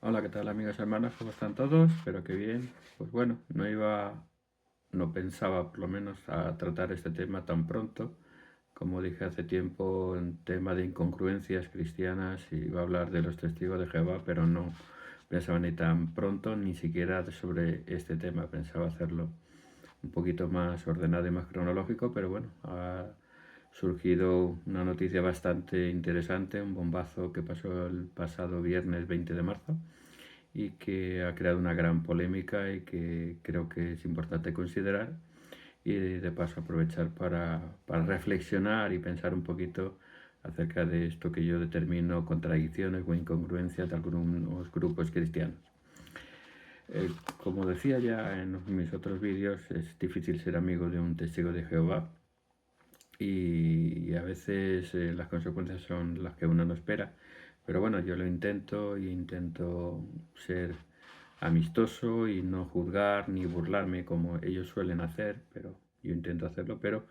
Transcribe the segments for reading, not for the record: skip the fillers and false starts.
Hola, ¿qué tal amigos y hermanos? ¿Cómo están todos? Espero que bien. Pues bueno, no pensaba por lo menos a tratar este tema tan pronto. Como dije hace tiempo, en tema de incongruencias cristianas, iba a hablar de los testigos de Jehová, pero no pensaba ni tan pronto, ni siquiera sobre este tema. Pensaba hacerlo un poquito más ordenado y más cronológico, pero bueno, ha surgido una noticia bastante interesante, un bombazo que pasó el pasado viernes 20 de marzo y que ha creado una gran polémica y que creo que es importante considerar y de paso aprovechar para reflexionar y pensar un poquito acerca de esto que yo determino contradicciones o incongruencias de algunos grupos cristianos. Como decía ya en mis otros vídeos, es difícil ser amigo de un testigo de Jehová y a veces las consecuencias son las que uno no espera. Pero bueno, yo lo intento y intento ser amistoso y no juzgar ni burlarme como ellos suelen hacer, pero yo intento hacerlo, pero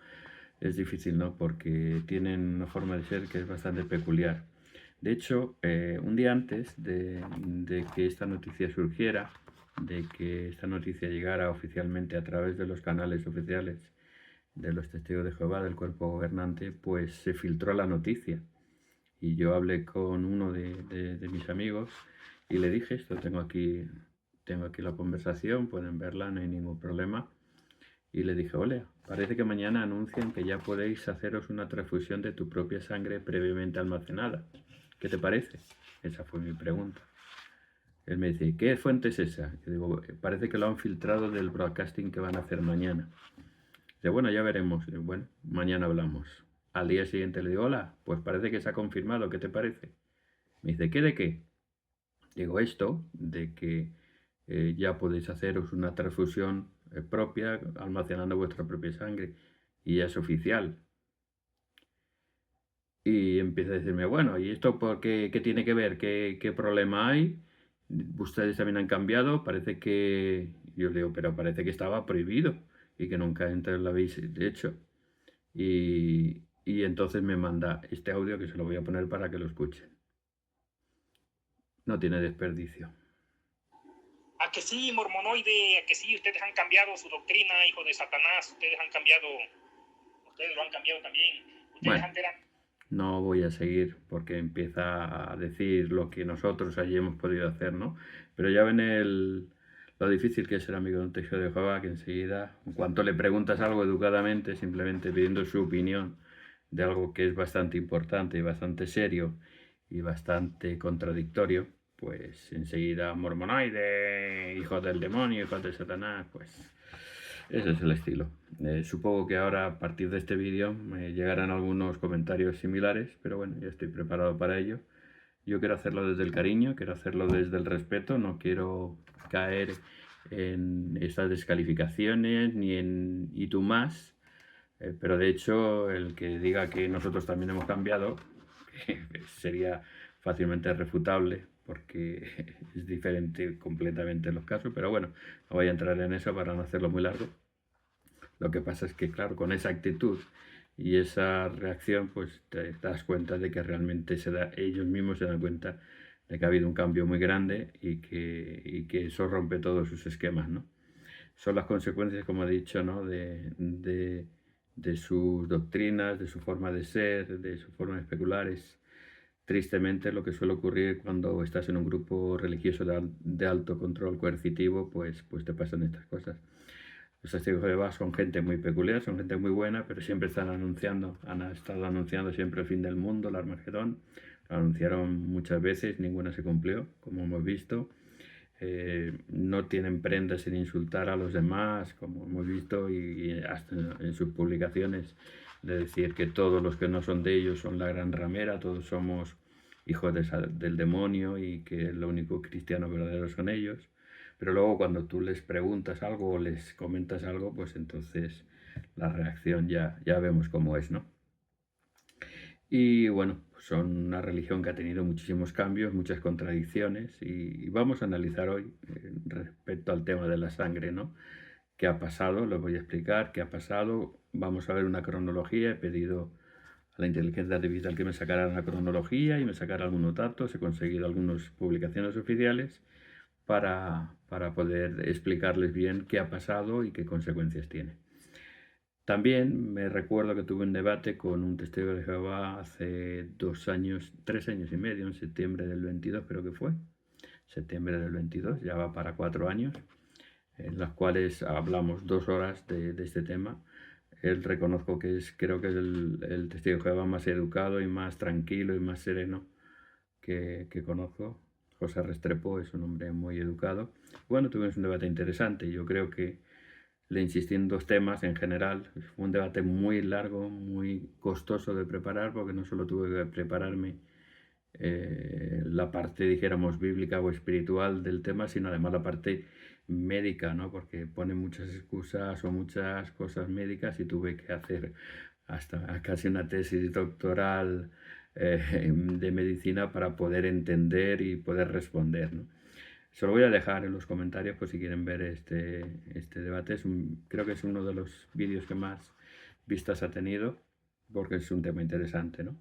es difícil, ¿no? Porque tienen una forma de ser que es bastante peculiar. De hecho, un día antes de que esta noticia surgiera, de que esta noticia llegara oficialmente a través de los canales oficiales de los testigos de Jehová, del cuerpo gobernante, pues se filtró la noticia. Y yo hablé con uno de mis amigos y le dije esto, tengo aquí la conversación, pueden verla, no hay ningún problema. Y le dije, ole, parece que mañana anuncian que ya podéis haceros una transfusión de tu propia sangre previamente almacenada. ¿Qué te parece? Esa fue mi pregunta. Él me dice, ¿qué fuente es esa? Yo digo, parece que lo han filtrado del broadcasting que van a hacer mañana. Dice, bueno, ya veremos. Digo, bueno, mañana hablamos. Al día siguiente le digo, hola, pues parece que se ha confirmado, ¿qué te parece? Me dice, ¿qué de qué? Digo, esto, de que ya podéis haceros una transfusión propia, almacenando vuestra propia sangre, y ya es oficial. Y empieza a decirme, bueno, ¿y esto por qué tiene que ver? ¿Qué problema hay? Ustedes también han cambiado, parece que... Yo le digo, pero parece que estaba prohibido y que nunca antes lo habéis hecho. Y entonces me manda este audio que se lo voy a poner para que lo escuchen. No tiene desperdicio. A que sí, mormonoide, a que sí, ustedes han cambiado su doctrina, hijo de Satanás, ustedes lo han cambiado también. Ustedes Bueno, antes eran... no voy a seguir porque empieza a decir lo que nosotros allí hemos podido hacer, ¿no? Pero ya ven lo difícil que es ser amigo de un testigo de Jehová, que enseguida, en cuanto le preguntas algo educadamente, simplemente pidiendo su opinión de algo que es bastante importante y bastante serio y bastante contradictorio, pues enseguida mormonoide, hijo del demonio, hijo de Satanás, pues ese es el estilo. Supongo que ahora a partir de este vídeo me llegarán algunos comentarios similares, pero bueno, ya estoy preparado para ello. Yo quiero hacerlo desde el cariño, quiero hacerlo desde el respeto, no quiero caer en estas descalificaciones ni en y tú más, pero de hecho el que diga que nosotros también hemos cambiado sería fácilmente refutable porque es diferente completamente los casos, pero bueno, no voy a entrar en eso para no hacerlo muy largo. Lo que pasa es que, claro, con esa actitud y esa reacción, pues te das cuenta de que realmente ellos mismos se dan cuenta de que ha habido un cambio muy grande y que eso rompe todos sus esquemas, ¿no? Son las consecuencias, como he dicho, ¿no? de sus doctrinas, de su forma de ser, de su forma de especular. Es tristemente lo que suele ocurrir cuando estás en un grupo religioso de alto control coercitivo, pues te pasan estas cosas. Los testigos de Jehová son gente muy peculiar, son gente muy buena, pero siempre han estado anunciando siempre el fin del mundo, el Armagedón. Lo anunciaron muchas veces, ninguna se cumplió, como hemos visto. No tienen prendas sin insultar a los demás, como hemos visto, y hasta en sus publicaciones de decir que todos los que no son de ellos son la gran ramera, todos somos hijos del demonio y que lo único cristiano verdadero son ellos. Pero luego cuando tú les preguntas algo o les comentas algo, pues entonces la reacción ya vemos cómo es, ¿no? Y bueno, son una religión que ha tenido muchísimos cambios, muchas contradicciones y vamos a analizar hoy respecto al tema de la sangre, ¿no? ¿Qué ha pasado? Lo voy a explicar, qué ha pasado. Vamos a ver una cronología. He pedido a la inteligencia artificial que me sacara una cronología y me sacara algunos datos. He conseguido algunas publicaciones oficiales para poder explicarles bien qué ha pasado y qué consecuencias tiene. También me recuerdo que tuve un debate con un testigo de Jehová hace 2 años, 3 años y medio, en septiembre del 22 creo que fue, septiembre del 22, ya va para 4 años, en las cuales hablamos 2 horas de este tema. Él reconozco que creo que es el testigo de Jehová más educado y más tranquilo y más sereno que conozco. José Restrepo es un hombre muy educado. Bueno, tuvimos un debate interesante. Yo creo que le insistí en 2 temas en general. Fue un debate muy largo, muy costoso de preparar, porque no solo tuve que prepararme la parte, dijéramos, bíblica o espiritual del tema, sino además la parte médica, ¿no? Porque pone muchas excusas o muchas cosas médicas y tuve que hacer hasta casi una tesis doctoral de medicina para poder entender y poder responder, ¿no? Se lo voy a dejar en los comentarios por si quieren ver este debate. Creo que es uno de los vídeos que más vistas ha tenido porque es un tema interesante, ¿no?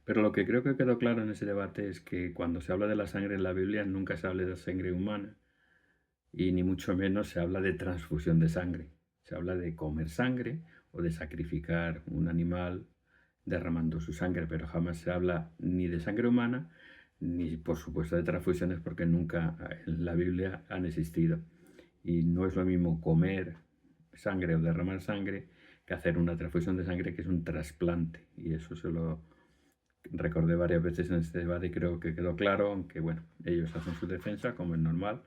Pero lo que creo que quedó claro en ese debate es que cuando se habla de la sangre en la Biblia nunca se habla de sangre humana y ni mucho menos se habla de transfusión de sangre. Se habla de comer sangre o de sacrificar un animal derramando su sangre, pero jamás se habla ni de sangre humana ni por supuesto de transfusiones porque nunca en la Biblia han existido. Y no es lo mismo comer sangre o derramar sangre que hacer una transfusión de sangre, que es un trasplante. Y eso se lo recordé varias veces en este debate y creo que quedó claro, aunque bueno, ellos hacen su defensa como es normal,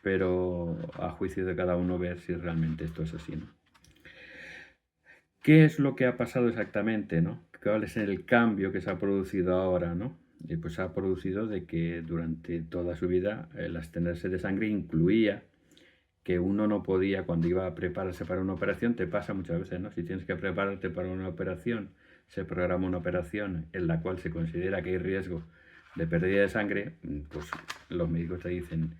pero a juicio de cada uno ver si realmente esto es así, ¿no? ¿Qué es lo que ha pasado exactamente, no? ¿Cuál es el cambio que se ha producido ahora, no? Y pues se ha producido de que durante toda su vida el abstenerse de sangre incluía que uno no podía, cuando iba a prepararse para una operación, te pasa muchas veces, ¿no? Si tienes que prepararte para una operación, se programa una operación en la cual se considera que hay riesgo de pérdida de sangre, pues los médicos te dicen,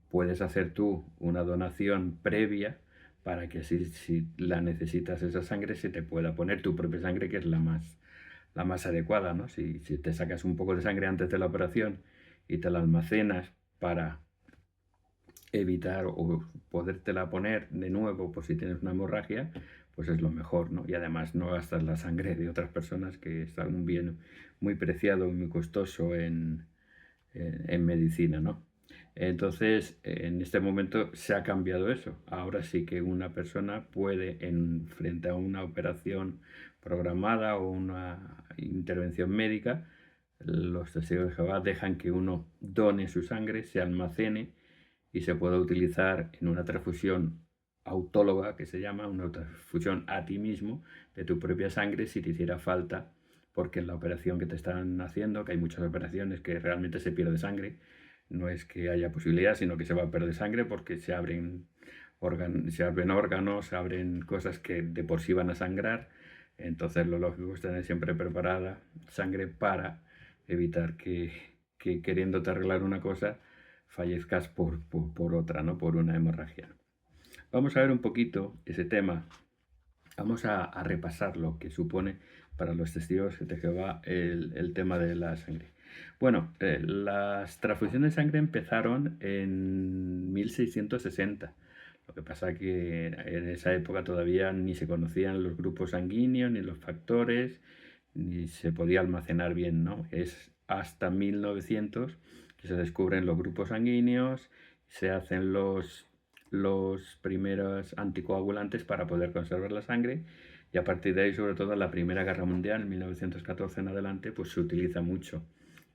puedes hacer tú una donación previa para que si la necesitas esa sangre se te pueda poner tu propia sangre, que es la más adecuada, ¿no? Si te sacas un poco de sangre antes de la operación y te la almacenas para evitar o podértela poner de nuevo por si tienes una hemorragia, pues es lo mejor, ¿no? Y además no gastas la sangre de otras personas, que es un bien muy preciado y muy costoso en medicina, ¿no? Entonces, en este momento se ha cambiado eso. Ahora sí que una persona puede, frente a una operación programada o una intervención médica, los testigos de Jehová dejan que uno done su sangre, se almacene y se pueda utilizar en una transfusión autóloga, que se llama una transfusión a ti mismo de tu propia sangre si te hiciera falta, porque en la operación que te están haciendo, que hay muchas operaciones que realmente se pierde sangre, no es que haya posibilidad, sino que se va a perder sangre porque se abren órganos, se abren cosas que de por sí van a sangrar. Entonces lo lógico es tener siempre preparada sangre para evitar que queriéndote arreglar una cosa fallezcas por otra, ¿no? Por una hemorragia. Vamos a ver un poquito ese tema. Vamos a repasar lo que supone para los testigos de Jehová el tema de la sangre. Bueno, las transfusiones de sangre empezaron en 1660. Lo que pasa es que en esa época todavía ni se conocían los grupos sanguíneos, ni los factores, ni se podía almacenar bien, ¿no? Es hasta 1900 que se descubren los grupos sanguíneos, se hacen los primeros anticoagulantes para poder conservar la sangre, y a partir de ahí, sobre todo en la Primera Guerra Mundial, en 1914 en adelante, pues se utiliza mucho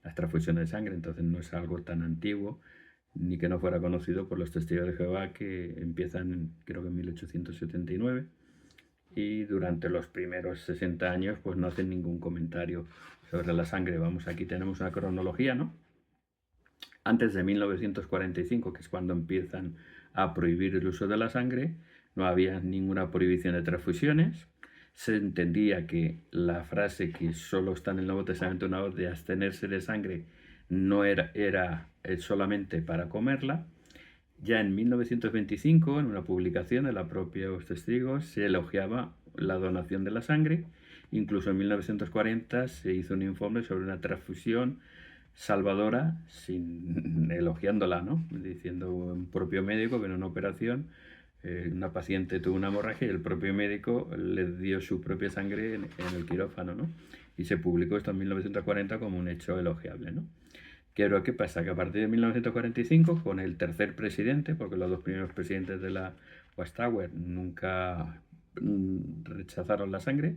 las transfusiones de sangre. Entonces no es algo tan antiguo ni que no fuera conocido por los testigos de Jehová, que empiezan creo que en 1879, y durante los primeros 60 años pues no hacen ningún comentario sobre la sangre. Vamos, aquí tenemos una cronología, ¿no? Antes de 1945, que es cuando empiezan a prohibir el uso de la sangre, no había ninguna prohibición de transfusiones. Se entendía que la frase que solo está en el Nuevo Testamento, una voz de abstenerse de sangre, no era solamente para comerla. Ya en 1925, en una publicación de la propia Los Testigos, se elogiaba la donación de la sangre Incluso en 1940 se hizo un informe sobre una transfusión salvadora, sin elogiándola, ¿no? Diciendo un propio médico que en una operación una paciente tuvo una hemorragia y el propio médico le dio su propia sangre en el quirófano, ¿no? Y se publicó esto en 1940 como un hecho elogiable, ¿no? ¿Qué pasa? Que a partir de 1945, con el tercer presidente, porque los dos primeros presidentes de la Watchtower nunca rechazaron la sangre,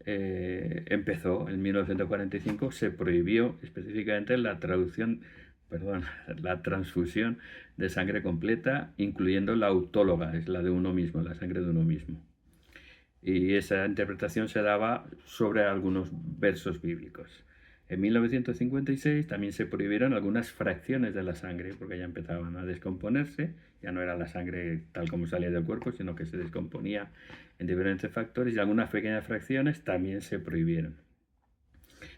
empezó en 1945, se prohibió específicamente la transfusión de sangre completa, incluyendo la autóloga, es la de uno mismo, la sangre de uno mismo. Y esa interpretación se daba sobre algunos versos bíblicos. En 1956 también se prohibieron algunas fracciones de la sangre, porque ya empezaban a descomponerse, ya no era la sangre tal como salía del cuerpo, sino que se descomponía en diferentes factores, y algunas pequeñas fracciones también se prohibieron.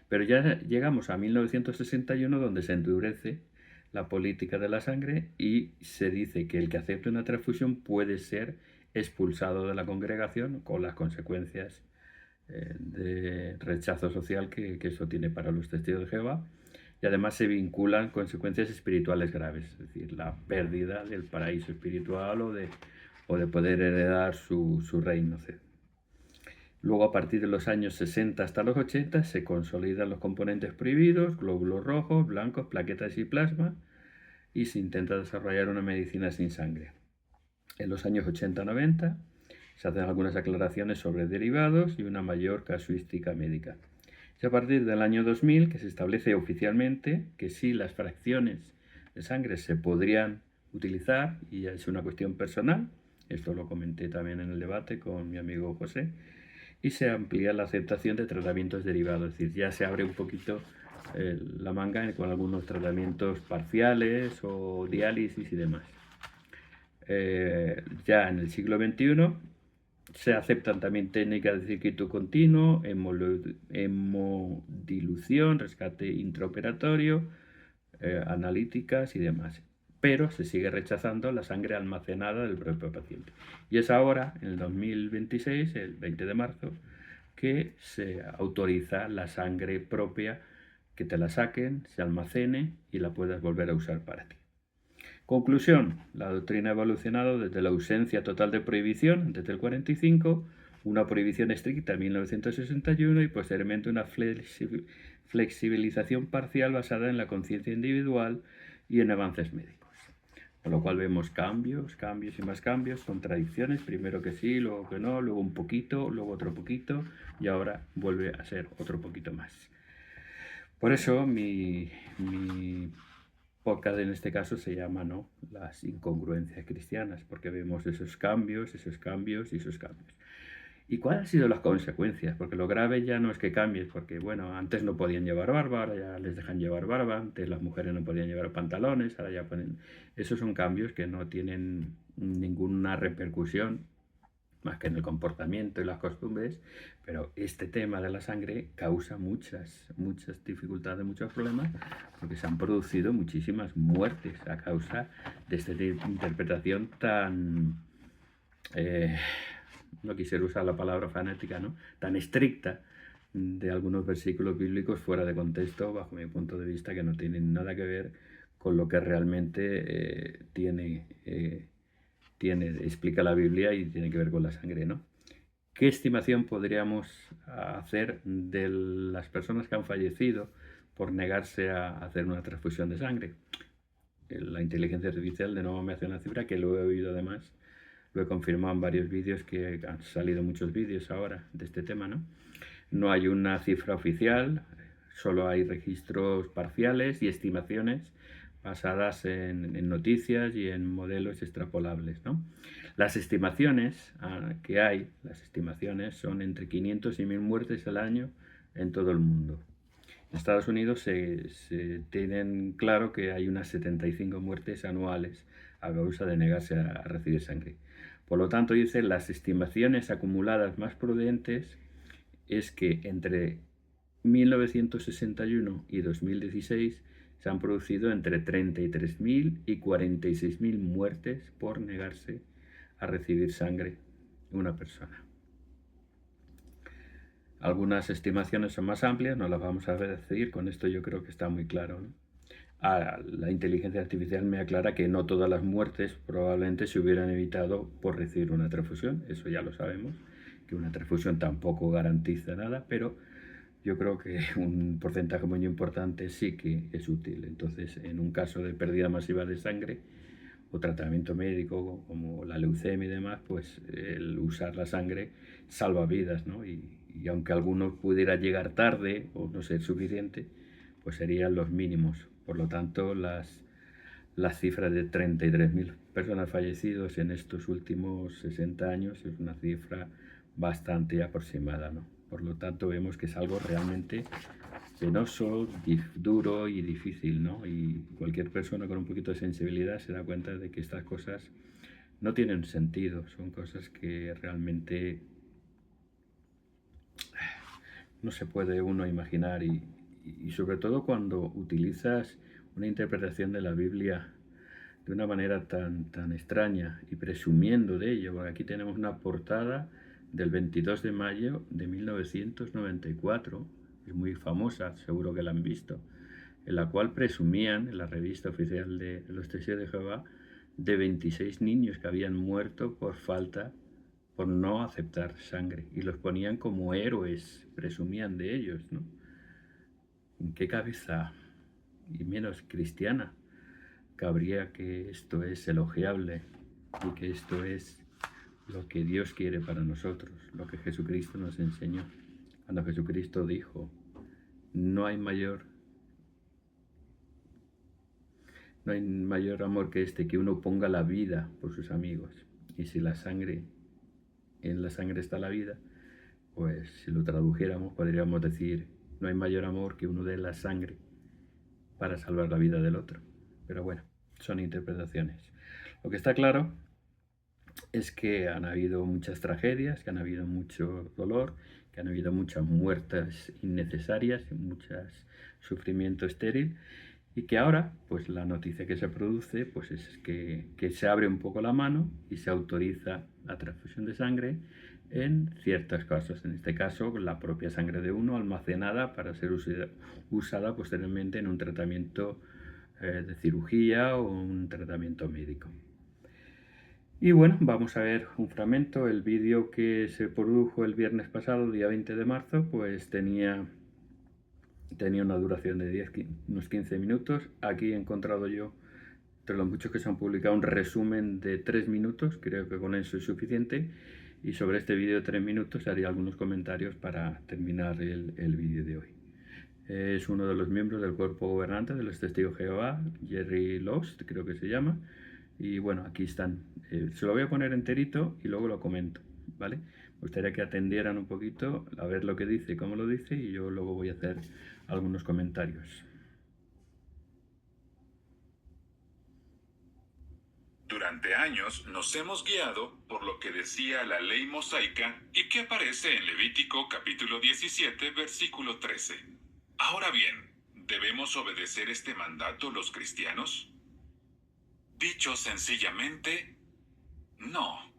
Pero ya llegamos a 1961, donde se endurece la política de la sangre y se dice que el que acepte una transfusión puede ser expulsado de la congregación, con las consecuencias de rechazo social que eso tiene para los testigos de Jehová, y además se vinculan consecuencias espirituales graves, es decir, la pérdida del paraíso espiritual o de poder heredar su reino. Luego, a partir de los años 60 hasta los 80, se consolidan los componentes prohibidos, glóbulos rojos, blancos, plaquetas y plasma, y se intenta desarrollar una medicina sin sangre. En los años 80-90 se hacen algunas aclaraciones sobre derivados y una mayor casuística médica. Es a partir del año 2000 que se establece oficialmente que sí, las fracciones de sangre se podrían utilizar, y ya es una cuestión personal, esto lo comenté también en el debate con mi amigo José, y se amplía la aceptación de tratamientos derivados, es decir, ya se abre un poquito la manga con algunos tratamientos parciales o diálisis y demás. Ya en el siglo XXI se aceptan también técnicas de circuito continuo, hemodilución, rescate intraoperatorio, analíticas y demás. Pero se sigue rechazando la sangre almacenada del propio paciente. Y es ahora, en el 2026, el 20 de marzo, que se autoriza la sangre propia, que te la saquen, se almacene y la puedas volver a usar para ti. Conclusión: la doctrina ha evolucionado desde la ausencia total de prohibición desde el 45, una prohibición estricta en 1961 y posteriormente una flexibilización parcial basada en la conciencia individual y en avances médicos. Con lo cual vemos cambios y más cambios, contradicciones, primero que sí, luego que no, luego un poquito, luego otro poquito, y ahora vuelve a ser otro poquito más. Por eso mi podcast en este caso se llama, ¿no?, las incongruencias cristianas, porque vemos esos cambios. ¿Y cuáles han sido las consecuencias? Porque lo grave ya no es que cambies, porque bueno, antes no podían llevar barba, ahora ya les dejan llevar barba, antes las mujeres no podían llevar pantalones, ahora ya ponen... Esos son cambios que no tienen ninguna repercusión más que en el comportamiento y las costumbres, pero este tema de la sangre causa muchas dificultades, muchos problemas, porque se han producido muchísimas muertes a causa de esta interpretación tan... no quisiera usar la palabra fanática, ¿no?, tan estricta de algunos versículos bíblicos fuera de contexto, bajo mi punto de vista, que no tienen nada que ver con lo que realmente explica la Biblia y tiene que ver con la sangre, ¿no? ¿Qué estimación podríamos hacer de las personas que han fallecido por negarse a hacer una transfusión de sangre? La inteligencia artificial de nuevo me hace una cifra que lo he oído además, lo he confirmado en varios vídeos, que han salido muchos vídeos ahora de este tema, ¿no? No hay una cifra oficial, solo hay registros parciales y estimaciones basadas en noticias y en modelos extrapolables, ¿no? Las estimaciones que hay, son entre 500 y 1000 muertes al año en todo el mundo. En Estados Unidos se tienen claro que hay unas 75 muertes anuales a causa de negarse a recibir sangre. Por lo tanto, dice, las estimaciones acumuladas más prudentes es que entre 1961 y 2016 se han producido entre 33.000 y 46.000 muertes por negarse a recibir sangre una persona. Algunas estimaciones son más amplias, no las vamos a decir, con esto yo creo que está muy claro, ¿no? La inteligencia artificial me aclara que no todas las muertes probablemente se hubieran evitado por recibir una transfusión, eso ya lo sabemos, que una transfusión tampoco garantiza nada, pero yo creo que un porcentaje muy importante sí que es útil. Entonces, en un caso de pérdida masiva de sangre o tratamiento médico como la leucemia y demás, pues el usar la sangre salva vidas, ¿no? Y aunque alguno pudiera llegar tarde o no ser suficiente, pues serían los mínimos. Por lo tanto, las cifras de 33.000 personas fallecidas en estos últimos 60 años es una cifra bastante aproximada, ¿no? Por lo tanto, vemos que es algo realmente penoso, duro y difícil, ¿no? Y cualquier persona con un poquito de sensibilidad se da cuenta de que estas cosas no tienen sentido, son cosas que realmente no se puede uno imaginar y sobre todo cuando utilizas una interpretación de la Biblia de una manera tan extraña y presumiendo de ello. Aquí tenemos una portada del 22 de mayo de 1994, es muy famosa, seguro que la han visto, en la cual presumían en la revista oficial de los Testigos de Jehová de 26 niños que habían muerto por no aceptar sangre, y los ponían como héroes, presumían de ellos, ¿no? ¿En qué cabeza, y menos cristiana, cabría que esto es elogiable y que esto es lo que Dios quiere para nosotros, lo que Jesucristo nos enseñó? Cuando Jesucristo dijo, no hay mayor amor que este, que uno ponga la vida por sus amigos. Y si en la sangre está la vida, pues si lo tradujéramos podríamos decir, no hay mayor amor que uno dé la sangre para salvar la vida del otro. Pero bueno, son interpretaciones. Lo que está claro es que han habido muchas tragedias, que han habido mucho dolor, que han habido muchas muertes innecesarias, mucho sufrimiento estéril, y que ahora, pues la noticia que se produce, pues es que se abre un poco la mano y se autoriza la transfusión de sangre en ciertos casos. En este caso, la propia sangre de uno almacenada para ser usada posteriormente en un tratamiento de cirugía o un tratamiento médico. Y bueno, vamos a ver un fragmento. El vídeo que se produjo el viernes pasado, día 20 de marzo, pues tenía una duración de unos 15 minutos. Aquí he encontrado yo, entre los muchos que se han publicado, un resumen de 3 minutos. Creo que con eso es suficiente. Y sobre este vídeo de 3 minutos haré algunos comentarios para terminar el vídeo de hoy. Es uno de los miembros del cuerpo gobernante de los Testigos de Jehová, Jerry Lost, creo que se llama. Y bueno, aquí están. Se lo voy a poner enterito y luego lo comento, ¿vale? Me gustaría que atendieran un poquito a ver lo que dice y cómo lo dice, y yo luego voy a hacer algunos comentarios. Durante años nos hemos guiado por lo que decía la ley mosaica y que aparece en Levítico capítulo 17, versículo 13. Ahora bien, ¿debemos obedecer este mandato los cristianos? Dicho sencillamente, no.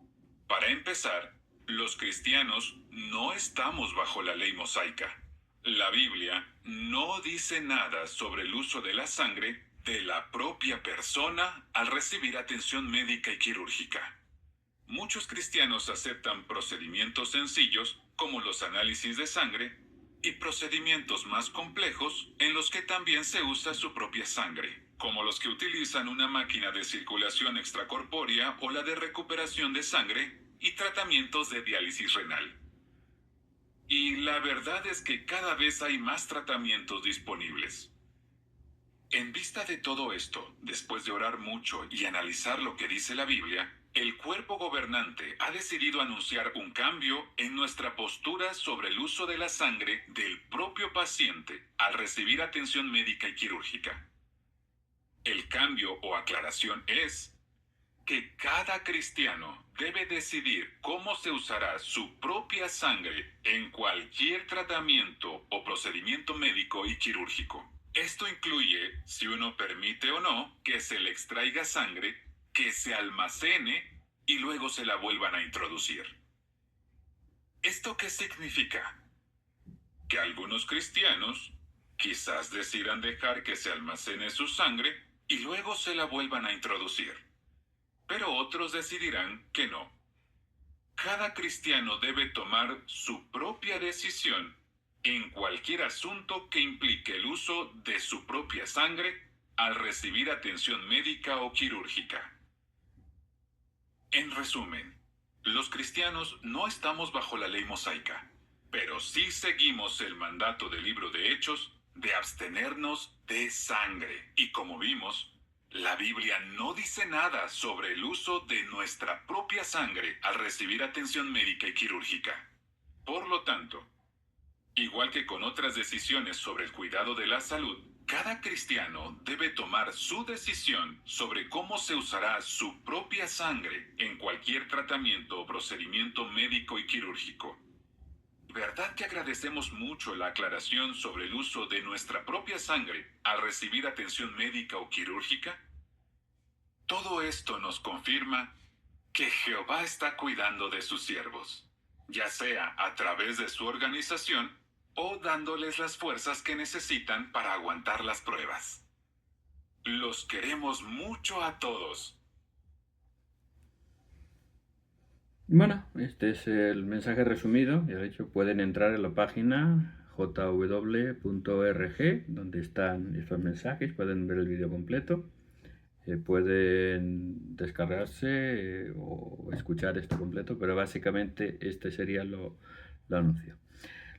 Para empezar, los cristianos no estamos bajo la ley mosaica. La Biblia no dice nada sobre el uso de la sangre de la propia persona al recibir atención médica y quirúrgica. Muchos cristianos aceptan procedimientos sencillos como los análisis de sangre y procedimientos más complejos en los que también se usa su propia sangre, como los que utilizan una máquina de circulación extracorpórea o la de recuperación de sangre y tratamientos de diálisis renal. Y la verdad es que cada vez hay más tratamientos disponibles. En vista de todo esto, después de orar mucho y analizar lo que dice la Biblia, el cuerpo gobernante ha decidido anunciar un cambio en nuestra postura sobre el uso de la sangre del propio paciente al recibir atención médica y quirúrgica. El cambio o aclaración es que cada cristiano debe decidir cómo se usará su propia sangre en cualquier tratamiento o procedimiento médico y quirúrgico. Esto incluye si uno permite o no que se le extraiga sangre, que se almacene y luego se la vuelvan a introducir. ¿Esto qué significa? que algunos cristianos quizás decidan dejar que se almacene su sangre y luego se la vuelvan a introducir. Pero otros decidirán que no. Cada cristiano debe tomar su propia decisión en cualquier asunto que implique el uso de su propia sangre al recibir atención médica o quirúrgica. En resumen, los cristianos no estamos bajo la ley mosaica, pero sí seguimos el mandato del libro de Hechos de abstenernos de sangre. Y como vimos, la Biblia no dice nada sobre el uso de nuestra propia sangre al recibir atención médica y quirúrgica. Por lo tanto, igual que con otras decisiones sobre el cuidado de la salud, cada cristiano debe tomar su decisión sobre cómo se usará su propia sangre en cualquier tratamiento o procedimiento médico y quirúrgico. ¿Verdad que agradecemos mucho la aclaración sobre el uso de nuestra propia sangre al recibir atención médica o quirúrgica? Todo esto nos confirma que Jehová está cuidando de sus siervos, ya sea a través de su organización o dándoles las fuerzas que necesitan para aguantar las pruebas. Los queremos mucho a todos. Bueno, este es el mensaje resumido. Ya de hecho, pueden entrar en la página jw.org, donde están estos mensajes, pueden ver el vídeo completo, pueden descargarse o escuchar esto completo, pero básicamente este sería lo anuncio.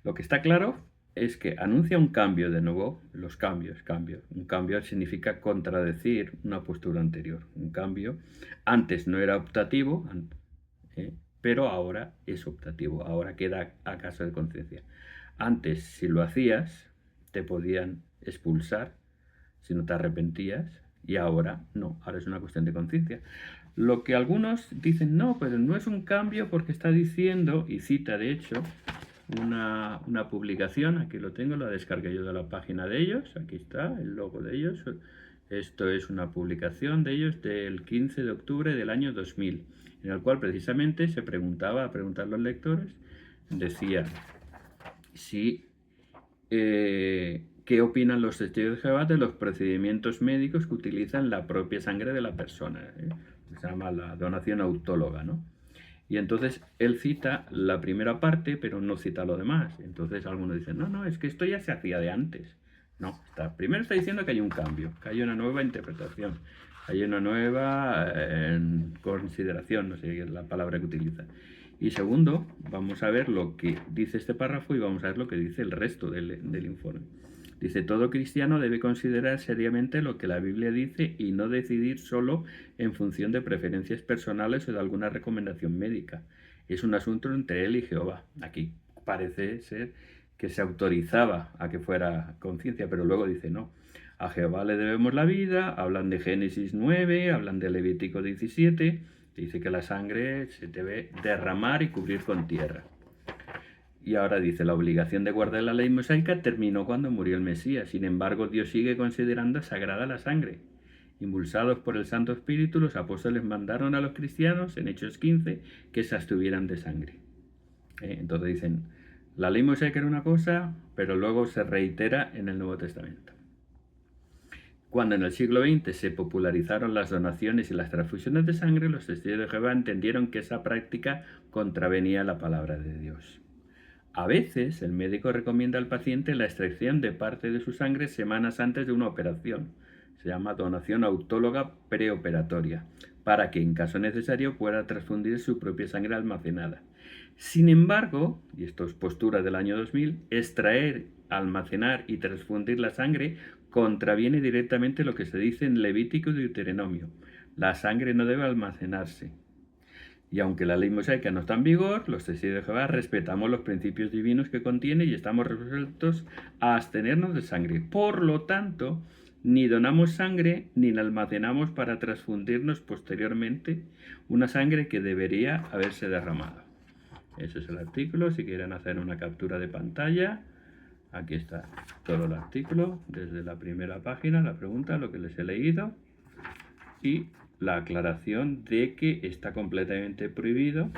Lo que está claro es que anuncia un cambio de nuevo, los cambios. Un cambio significa contradecir una postura anterior. Un cambio, antes no era optativo, pero ahora es optativo, ahora queda a caso de conciencia. Antes, si lo hacías, te podían expulsar si no te arrepentías, y ahora no, ahora es una cuestión de conciencia. Lo que algunos dicen, no, pero no es un cambio porque está diciendo, y cita de hecho una publicación, aquí lo tengo, la descargué yo de la página de ellos, aquí está el logo de ellos. Esto es una publicación de ellos del 15 de octubre del año 2000, en el cual precisamente se preguntaba, a preguntar a los lectores, decía si qué opinan los testigos de Jehová de los procedimientos médicos que utilizan la propia sangre de la persona. Se llama la donación autóloga, ¿no? Y entonces él cita la primera parte, pero no cita lo demás. Entonces algunos dicen, no, es que esto ya se hacía de antes. No, primero está diciendo que hay un cambio, que hay una nueva interpretación, hay una nueva consideración, no sé la palabra que utiliza. Y segundo, vamos a ver lo que dice este párrafo y vamos a ver lo que dice el resto del informe. Dice, todo cristiano debe considerar seriamente lo que la Biblia dice y no decidir solo en función de preferencias personales o de alguna recomendación médica. Es un asunto entre él y Jehová. Aquí parece ser que se autorizaba a que fuera conciencia, pero luego dice, no, a Jehová le debemos la vida, hablan de Génesis 9, hablan de Levítico 17, dice que la sangre se debe derramar y cubrir con tierra. Y ahora dice, la obligación de guardar la ley mosaica terminó cuando murió el Mesías. Sin embargo, Dios sigue considerando sagrada la sangre. Impulsados por el Santo Espíritu, los apóstoles mandaron a los cristianos, en Hechos 15, que se abstuvieran de sangre. Entonces dicen, la ley mosaica era una cosa, pero luego se reitera en el Nuevo Testamento. Cuando en el siglo XX se popularizaron las donaciones y las transfusiones de sangre, los testigos de Jehová entendieron que esa práctica contravenía la palabra de Dios. A veces el médico recomienda al paciente la extracción de parte de su sangre semanas antes de una operación. Se llama donación autóloga preoperatoria, para que en caso necesario pueda transfundir su propia sangre almacenada. Sin embargo, y esto es postura del año 2000, extraer, almacenar y transfundir la sangre contraviene directamente lo que se dice en Levítico y Deuteronomio. La sangre no debe almacenarse. Y aunque la ley mosaica no está en vigor, los testigos de Jehová respetamos los principios divinos que contiene y estamos resueltos a abstenernos de sangre. Por lo tanto, ni donamos sangre ni la almacenamos para transfundirnos posteriormente una sangre que debería haberse derramado. Ese es el artículo. Si quieren hacer una captura de pantalla, aquí está todo el artículo, desde la primera página, la pregunta, lo que les he leído y la aclaración de que está completamente prohibido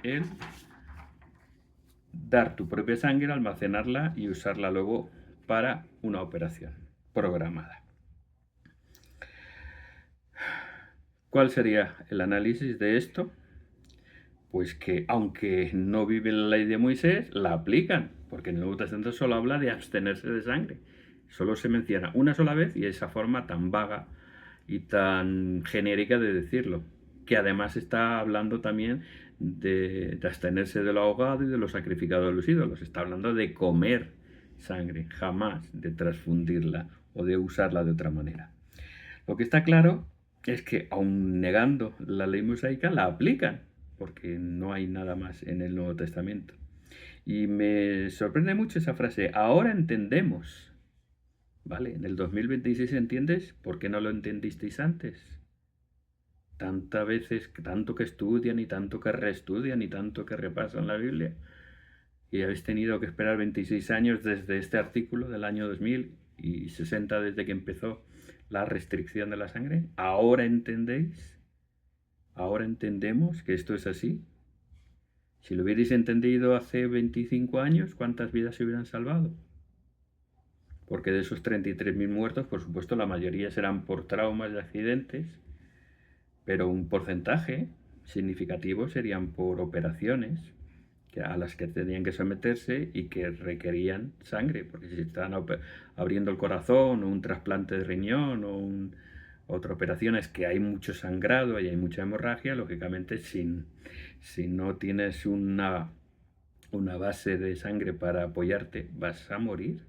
el dar tu propia sangre, almacenarla y usarla luego para una operación programada. ¿Cuál sería el análisis de esto? Pues que aunque no viven la ley de Moisés, la aplican, porque en el Nuevo Testamento solo habla de abstenerse de sangre. Solo se menciona una sola vez y esa forma tan vaga y tan genérica de decirlo, que además está hablando también de abstenerse de lo ahogado y de lo sacrificado de los ídolos. Está hablando de comer sangre, jamás de transfundirla o de usarla de otra manera. Lo que está claro es que, aun negando la ley mosaica, la aplican, porque no hay nada más en el Nuevo Testamento. Y me sorprende mucho esa frase, ahora entendemos. Vale, en el 2026 entiendes, ¿por qué no lo entendisteis antes? Tantas veces, tanto que estudian y tanto que reestudian y tanto que repasan la Biblia. Y habéis tenido que esperar 26 años desde este artículo del año 2000 y 60 desde que empezó la restricción de la sangre. ¿Ahora entendéis? ¿Ahora entendemos que esto es así? Si lo hubierais entendido hace 25 años, ¿cuántas vidas se hubieran salvado? Porque de esos 33.000 muertos, por supuesto, la mayoría serán por traumas y accidentes, pero un porcentaje significativo serían por operaciones a las que tenían que someterse y que requerían sangre, porque si están abriendo el corazón o un trasplante de riñón o otra operación es que hay mucho sangrado y hay mucha hemorragia, lógicamente si no tienes una base de sangre para apoyarte vas a morir,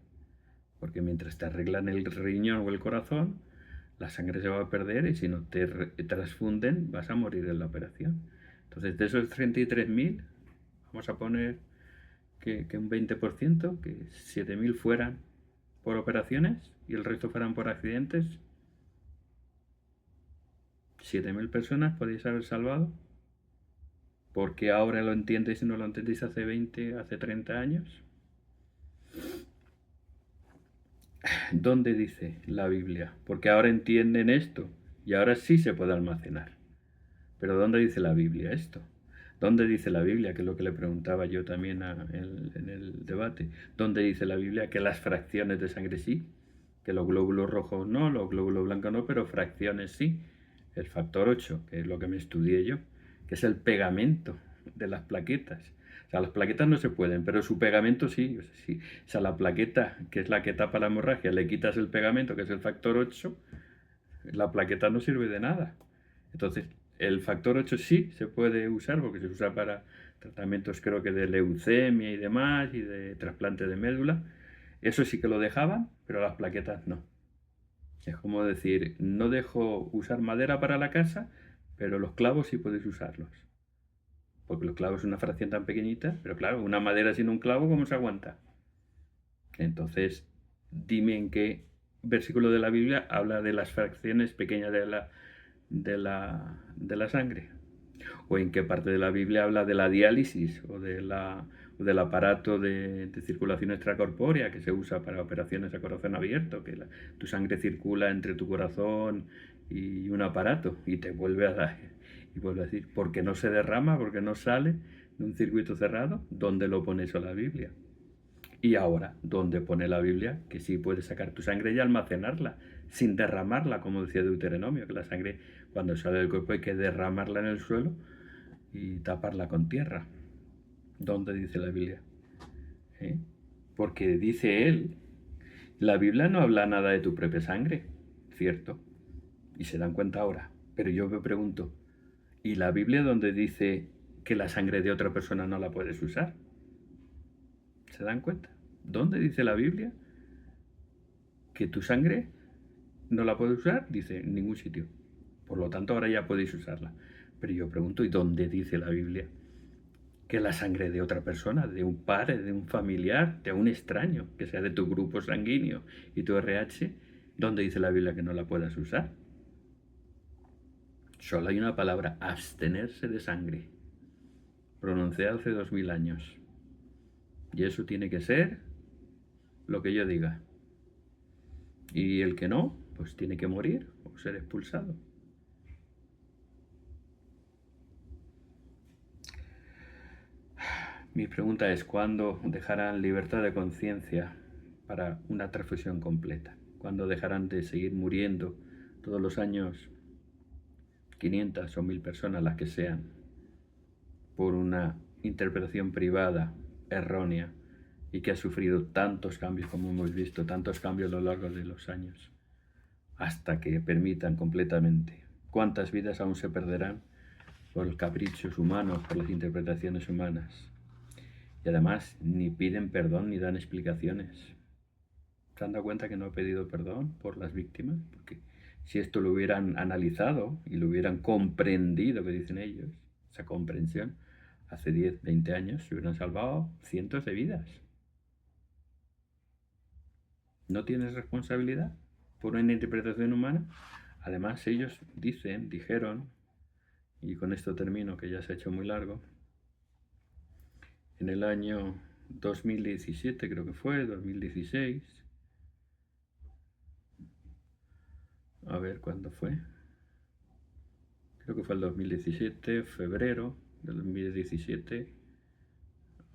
porque mientras te arreglan el riñón o el corazón, la sangre se va a perder y si no te transfunden vas a morir en la operación. Entonces, de esos 33.000, vamos a poner que un 20%, que 7.000 fueran por operaciones y el resto fueran por accidentes. 7.000 personas podéis haber salvado. ¿Porque ahora lo entiendes y no lo entendéis hace 20, hace 30 años? ¿Dónde dice la Biblia? Porque ahora entienden esto y ahora sí se puede almacenar. Pero ¿dónde dice la Biblia esto? ¿Dónde dice la Biblia? Que es lo que le preguntaba yo también en el debate. ¿Dónde dice la Biblia que las fracciones de sangre sí? Que los glóbulos rojos no, los glóbulos blancos no, pero fracciones sí. El factor 8, que es lo que me estudié yo, que es el pegamento de las plaquetas. O sea, las plaquetas no se pueden, pero su pegamento sí. O sea, la plaqueta, que es la que tapa la hemorragia, le quitas el pegamento, que es el factor 8, la plaqueta no sirve de nada. Entonces, el factor 8 sí se puede usar, porque se usa para tratamientos, creo que de leucemia y demás, y de trasplante de médula. Eso sí que lo dejaban, pero las plaquetas no. Es como decir, no dejo usar madera para la casa, pero los clavos sí podéis usarlos. Porque los clavos es una fracción tan pequeñita, pero claro, una madera sin un clavo, ¿cómo se aguanta? Entonces, dime en qué versículo de la Biblia habla de las fracciones pequeñas de la sangre. O en qué parte de la Biblia habla de la diálisis o del aparato de circulación extracorpórea que se usa para operaciones a corazón abierto, que tu sangre circula entre tu corazón y un aparato y te vuelve a decir, ¿por qué no se derrama? ¿Por qué no sale de un circuito cerrado? ¿Dónde lo pone eso la Biblia? Y ahora, ¿dónde pone la Biblia que sí puedes sacar tu sangre y almacenarla sin derramarla, como decía Deuteronomio, que la sangre cuando sale del cuerpo hay que derramarla en el suelo y taparla con tierra? ¿Dónde dice la Biblia? Porque dice él, la Biblia no habla nada de tu propia sangre, ¿cierto? Y se dan cuenta ahora. Pero yo me pregunto, ¿y la Biblia dónde dice que la sangre de otra persona no la puedes usar? ¿Se dan cuenta? ¿Dónde dice la Biblia que tu sangre no la puedes usar? Dice, en ningún sitio. Por lo tanto, ahora ya podéis usarla. Pero yo pregunto, ¿y dónde dice la Biblia que la sangre de otra persona, de un padre, de un familiar, de un extraño, que sea de tu grupo sanguíneo y tu RH, dónde dice la Biblia que no la puedas usar? Solo hay una palabra, abstenerse de sangre, pronunciada hace 2000 años. Y eso tiene que ser lo que yo diga. Y el que no, pues tiene que morir o ser expulsado. Mi pregunta es, ¿cuándo dejarán libertad de conciencia para una transfusión completa? ¿Cuándo dejarán de seguir muriendo todos los años 500 o 1000 personas, las que sean, por una interpretación privada errónea y que ha sufrido tantos cambios, como hemos visto, tantos cambios a lo largo de los años, hasta que permitan completamente? ¿Cuántas vidas aún se perderán por los caprichos humanos, por las interpretaciones humanas? Y además ni piden perdón ni dan explicaciones. ¿Se han dado cuenta que no ha pedido perdón por las víctimas? Porque si esto lo hubieran analizado y lo hubieran comprendido, que dicen ellos, esa comprensión, hace 10, 20 años se hubieran salvado cientos de vidas. ¿No tienes responsabilidad por una interpretación humana? Además ellos dijeron, y con esto termino, que ya se ha hecho muy largo, en el año 2017, creo que fue, 2016, a ver cuándo fue, creo que fue el 2017, febrero del 2017,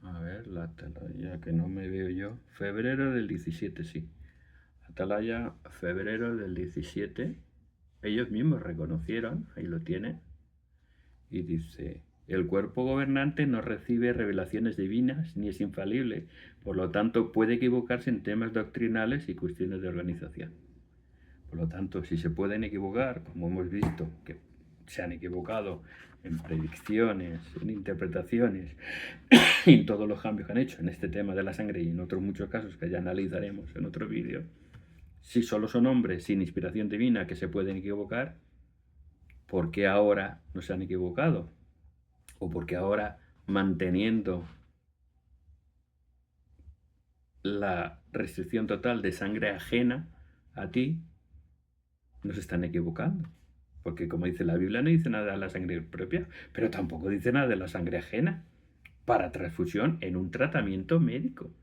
a ver, la atalaya, que no me veo yo, febrero del 17, sí, atalaya, febrero del 17, ellos mismos reconocieron, ahí lo tienen, y dice: el cuerpo gobernante no recibe revelaciones divinas ni es infalible, por lo tanto puede equivocarse en temas doctrinales y cuestiones de organización. Por lo tanto, si se pueden equivocar, como hemos visto que se han equivocado en predicciones, en interpretaciones y en todos los cambios que han hecho en este tema de la sangre y en otros muchos casos que ya analizaremos en otro vídeo, si solo son hombres sin inspiración divina que se pueden equivocar, ¿por qué ahora no se han equivocado? ¿O por qué ahora, manteniendo la restricción total de sangre ajena a ti, no se están equivocando? Porque como dice la Biblia, no dice nada de la sangre propia, pero tampoco dice nada de la sangre ajena para transfusión en un tratamiento médico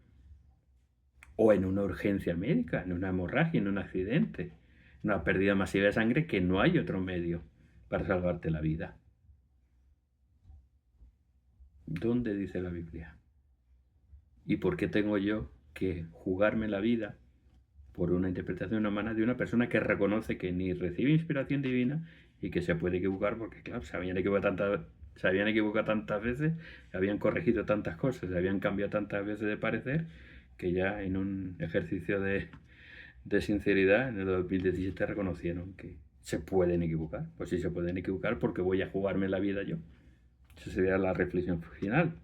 o en una urgencia médica, en una hemorragia, en un accidente, en una pérdida masiva de sangre, que no hay otro medio para salvarte la vida. ¿Dónde dice la Biblia? ¿Y por qué tengo yo que jugarme la vida por una interpretación humana de una persona que reconoce que ni recibe inspiración divina y que se puede equivocar? Porque claro, se habían equivocado tantas veces, habían corregido tantas cosas, se habían cambiado tantas veces de parecer, que ya en un ejercicio de sinceridad en el 2017 reconocieron que se pueden equivocar. Pues sí, se pueden equivocar, porque voy a jugarme la vida yo. Esa sería la reflexión final.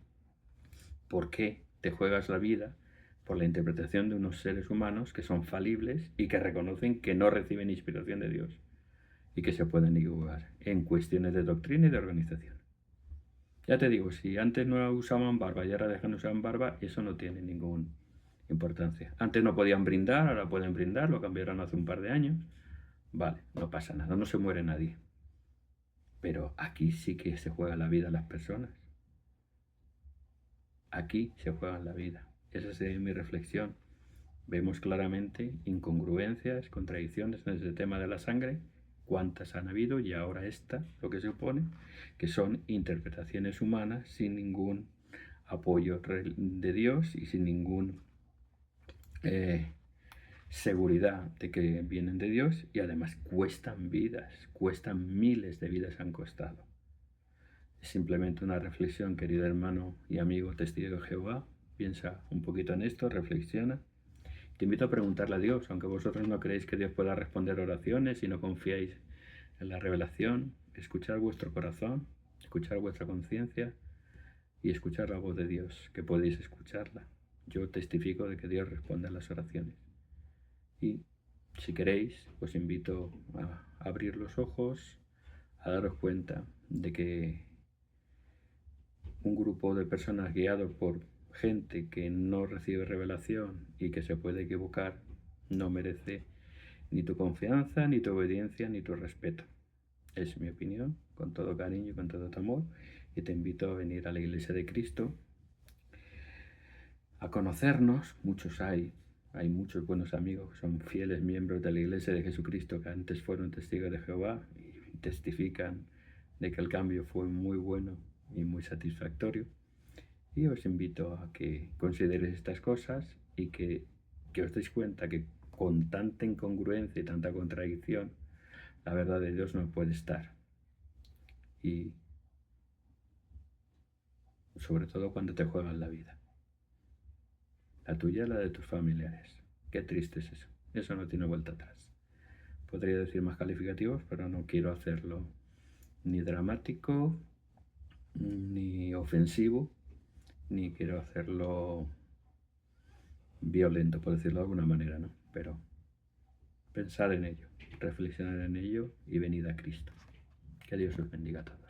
¿Por qué te juegas la vida por la interpretación de unos seres humanos que son falibles y que reconocen que no reciben inspiración de Dios y que se pueden equivocar en cuestiones de doctrina y de organización? Ya te digo, si antes no usaban barba y ahora dejan de usar barba, eso no tiene ninguna importancia. Antes no podían brindar, ahora pueden brindar, lo cambiaron hace un par de años. Vale, no pasa nada, no se muere nadie. Pero aquí sí que se juega la vida a las personas. Aquí se juegan la vida. Esa sería mi reflexión. Vemos claramente incongruencias, contradicciones en ese tema de la sangre. ¿Cuántas han habido? Y ahora esta, lo que se supone, que son interpretaciones humanas sin ningún apoyo de Dios y sin ninguna seguridad de que vienen de Dios, y además cuestan vidas, cuestan miles de vidas, han costado. Es simplemente una reflexión, querido hermano y amigo testigo de Jehová. Piensa un poquito en esto, reflexiona. Te invito a preguntarle a Dios, aunque vosotros no creéis que Dios pueda responder oraciones y no confiáis en la revelación. Escuchar vuestro corazón, escuchar vuestra conciencia y escuchar la voz de Dios, que podéis escucharla. Yo testifico de que Dios responde a las oraciones. Y si queréis, os invito a abrir los ojos, a daros cuenta de que un grupo de personas guiados por gente que no recibe revelación y que se puede equivocar no merece ni tu confianza, ni tu obediencia, ni tu respeto. Es mi opinión, con todo cariño y con todo amor, y te invito a venir a la Iglesia de Cristo, a conocernos. Muchos hay muchos buenos amigos que son fieles miembros de la Iglesia de Jesucristo, que antes fueron testigos de Jehová y testifican de que el cambio fue muy bueno y muy satisfactorio. Y os invito a que consideréis estas cosas y que os deis cuenta que con tanta incongruencia y tanta contradicción, la verdad de Dios no puede estar. Y sobre todo cuando te juegan la vida. La tuya y la de tus familiares. Qué triste es eso. Eso no tiene vuelta atrás. Podría decir más calificativos, pero no quiero hacerlo ni dramático, ni ofensivo, ni quiero hacerlo violento, por decirlo de alguna manera, ¿no? Pero pensar en ello, reflexionar en ello y venid a Cristo. Que Dios os bendiga a todos.